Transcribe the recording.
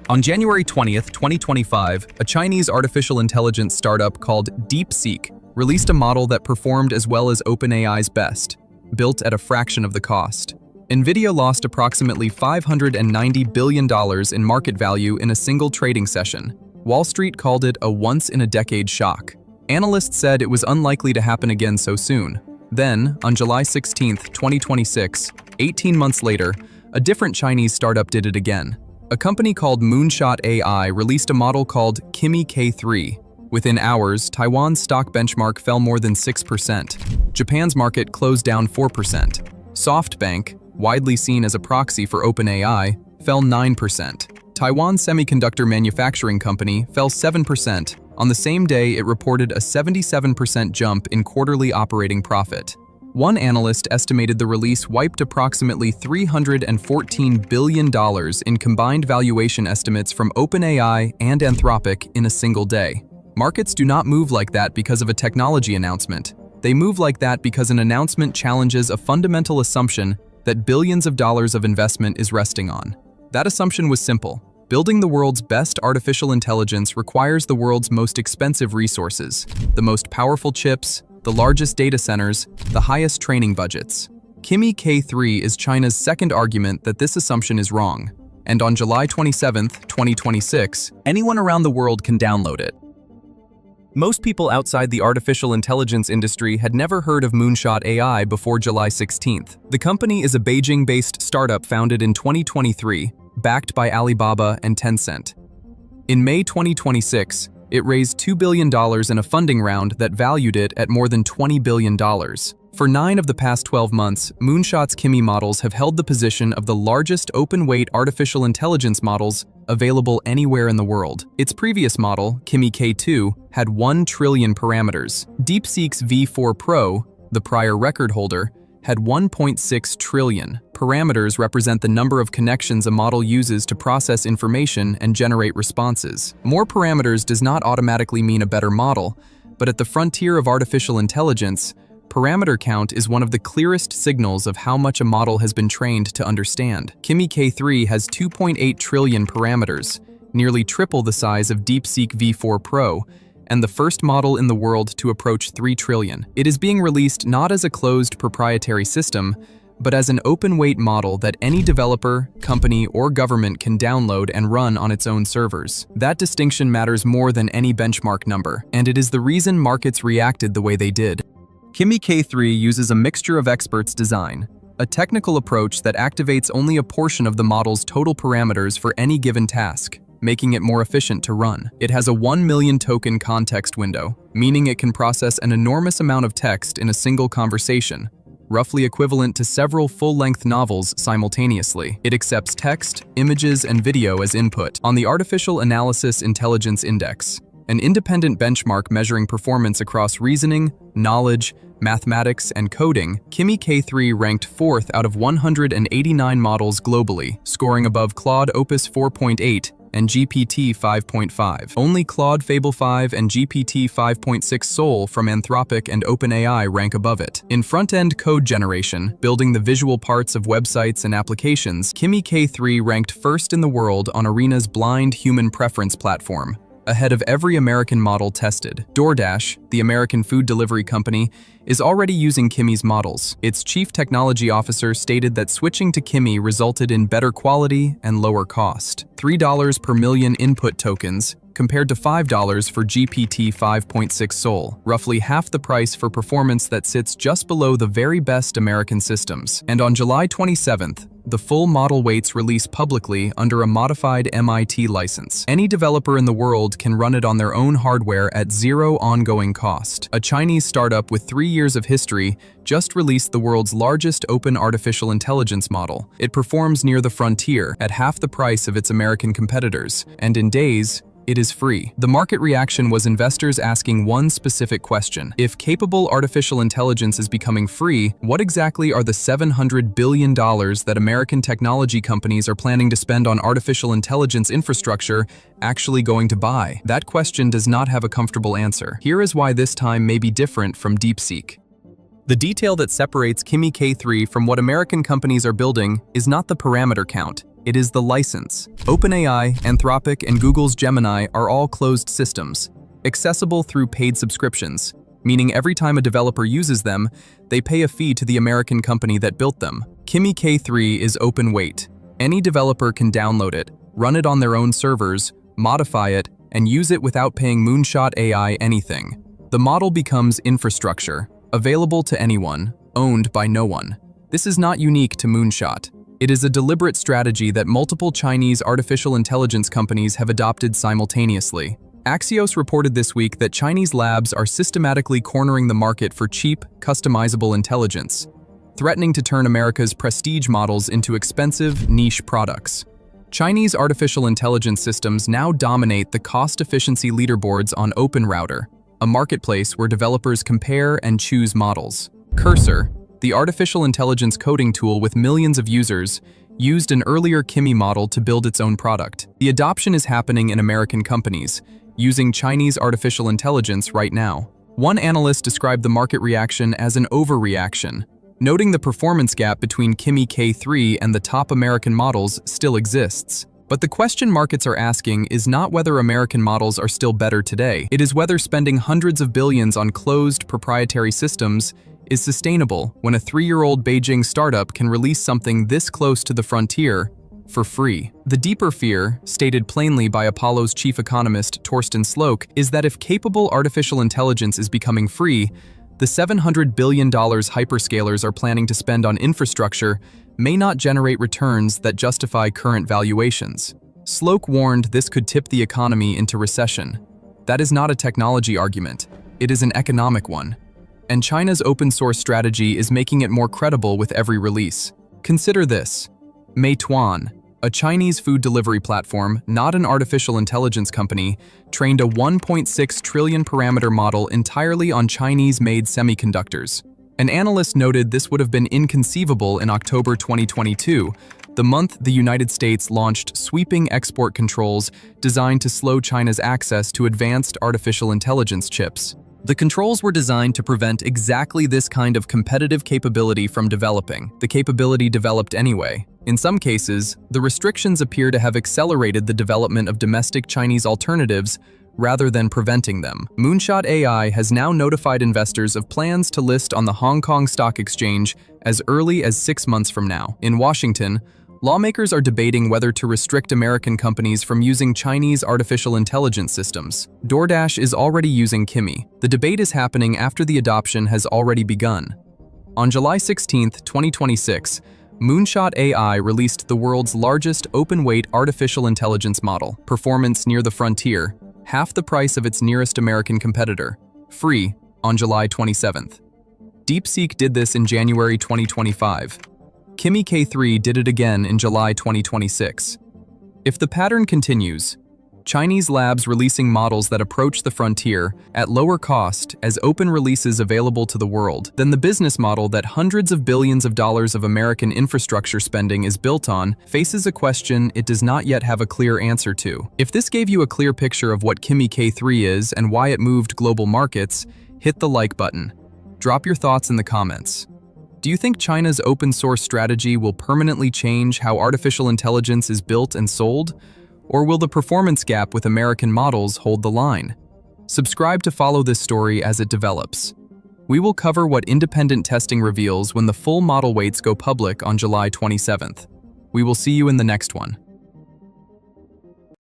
On January 20th, 2025, a Chinese artificial intelligence startup called DeepSeek released a model that performed as well as OpenAI's best, built at a fraction of the cost. NVIDIA lost approximately $590 billion in market value in a single trading session. Wall Street called it a once-in-a-decade shock. Analysts said it was unlikely to happen again so soon. Then, on July 16, 2026, 18 months later, a different Chinese startup did it again. A company called Moonshot AI released a model called Kimi K3. Within hours, Taiwan's stock benchmark fell more than 6%. Japan's market closed down 4%. SoftBank, widely seen as a proxy for OpenAI, fell 9%. Taiwan's semiconductor manufacturing company fell 7%. On the same day, it reported a 77% jump in quarterly operating profit. One analyst estimated the release wiped approximately $314 billion in combined valuation estimates from OpenAI and Anthropic in a single day. Markets do not move like that because of a technology announcement. They move like that because an announcement challenges a fundamental assumption that billions of dollars of investment is resting on. That assumption was simple. Building the world's best artificial intelligence requires the world's most expensive resources, the most powerful chips, the largest data centers, the highest training budgets. Kimi K3 is China's second argument that this assumption is wrong. And on July 27, 2026, anyone around the world can download it. Most people outside the artificial intelligence industry had never heard of Moonshot AI before July 16th. The company is a Beijing-based startup founded in 2023, backed by Alibaba and Tencent. In May 2026, it raised $2 billion in a funding round that valued it at more than $20 billion. For 9 of the past 12 months, Moonshot's Kimi models have held the position of the largest open-weight artificial intelligence models available anywhere in the world. Its previous model, Kimi K2, had 1 trillion parameters. DeepSeek's V4 Pro, the prior record holder, had 1.6 trillion. Parameters represent the number of connections a model uses to process information and generate responses. More parameters does not automatically mean a better model, but at the frontier of artificial intelligence, parameter count is one of the clearest signals of how much a model has been trained to understand. Kimi K3 has 2.8 trillion parameters, nearly triple the size of DeepSeek V4 Pro, and the first model in the world to approach 3 trillion. It is being released not as a closed proprietary system, but as an open-weight model that any developer, company, or government can download and run on its own servers. That distinction matters more than any benchmark number, and it is the reason markets reacted the way they did. Kimi K3 uses a mixture of experts design, a technical approach that activates only a portion of the model's total parameters for any given task, making it more efficient to run. It has a 1 million token context window, meaning it can process an enormous amount of text in a single conversation, roughly equivalent to several full-length novels simultaneously. It accepts text, images, and video as input. On the Artificial Analysis Intelligence Index, an independent benchmark measuring performance across reasoning, knowledge, mathematics, and coding, Kimi K3 ranked 4th out of 189 models globally, scoring above Claude Opus 4.8 and GPT 5.5. Only Claude Fable 5 and GPT 5.6 Sol from Anthropic and OpenAI rank above it. In front-end code generation, building the visual parts of websites and applications, Kimi K3 ranked first in the world on Arena's blind human preference platform, ahead of every American model tested. DoorDash, the American food delivery company, is already using Kimi's models. Its chief technology officer stated that switching to Kimi resulted in better quality and lower cost. $3 per million input tokens, compared to $5 for GPT 5.6 Sol, roughly half the price for performance that sits just below the very best American systems. And on July 27th, the full model weights release publicly under a modified MIT license. Any developer in the world can run it on their own hardware at zero ongoing cost. A Chinese startup with 3 years of history just released the world's largest open artificial intelligence model. It performs near the frontier at half the price of its American competitors, and in days, it is free. The market reaction was investors asking one specific question. If capable artificial intelligence is becoming free, what exactly are the $700 billion that American technology companies are planning to spend on artificial intelligence infrastructure actually going to buy? That question does not have a comfortable answer. Here is why this time may be different from DeepSeek. The detail that separates Kimi K3 from what American companies are building is not the parameter count, It is the license. OpenAI, Anthropic, and Google's Gemini are all closed systems, accessible through paid subscriptions, meaning every time a developer uses them, they pay a fee to the American company that built them. Kimi K3 is open weight. Any developer can download it, run it on their own servers, modify it, and use it without paying Moonshot AI anything. The model becomes infrastructure, available to anyone, owned by no one. This is not unique to Moonshot. It is a deliberate strategy that multiple Chinese artificial intelligence companies have adopted simultaneously. Axios reported this week that Chinese labs are systematically cornering the market for cheap, customizable intelligence, threatening to turn America's prestige models into expensive, niche products. Chinese artificial intelligence systems now dominate the cost-efficiency leaderboards on OpenRouter, a marketplace where developers compare and choose models. Cursor, the artificial intelligence coding tool with millions of users, used an earlier Kimi model to build its own product. The adoption is happening in American companies, using Chinese artificial intelligence right now. One analyst described the market reaction as an overreaction, noting the performance gap between Kimi K3 and the top American models still exists. But the question markets are asking is not whether American models are still better today. It is whether spending hundreds of billions on closed proprietary systems is sustainable when a 3-year-old Beijing startup can release something this close to the frontier for free. The deeper fear, stated plainly by Apollo's chief economist Torsten Slok, is that if capable artificial intelligence is becoming free, the $700 billion hyperscalers are planning to spend on infrastructure may not generate returns that justify current valuations. Slok warned this could tip the economy into recession. That is not a technology argument, it is an economic one. And China's open-source strategy is making it more credible with every release. Consider this. Meituan, a Chinese food delivery platform, not an artificial intelligence company, trained a 1.6 trillion parameter model entirely on Chinese-made semiconductors. An analyst noted this would have been inconceivable in October 2022, the month the United States launched sweeping export controls designed to slow China's access to advanced artificial intelligence chips. The controls were designed to prevent exactly this kind of competitive capability from developing. The capability developed anyway. In some cases, the restrictions appear to have accelerated the development of domestic Chinese alternatives rather than preventing them. Moonshot AI has now notified investors of plans to list on the Hong Kong Stock Exchange as early as 6 months from now. In Washington, lawmakers are debating whether to restrict American companies from using Chinese artificial intelligence systems. DoorDash is already using Kimi. The debate is happening after the adoption has already begun. On July 16, 2026, Moonshot AI released the world's largest open-weight artificial intelligence model, performance near the frontier, half the price of its nearest American competitor, free, on July 27th. DeepSeek did this in January 2025. Kimi K3 did it again in July 2026. If the pattern continues, Chinese labs releasing models that approach the frontier at lower cost as open releases available to the world, then the business model that hundreds of billions of dollars of American infrastructure spending is built on faces a question it does not yet have a clear answer to. If this gave you a clear picture of what Kimi K3 is and why it moved global markets, hit the like button. Drop your thoughts in the comments. Do you think China's open-source strategy will permanently change how artificial intelligence is built and sold? Or will the performance gap with American models hold the line? Subscribe to follow this story as it develops. We will cover what independent testing reveals when the full model weights go public on July 27th. We will see you in the next one.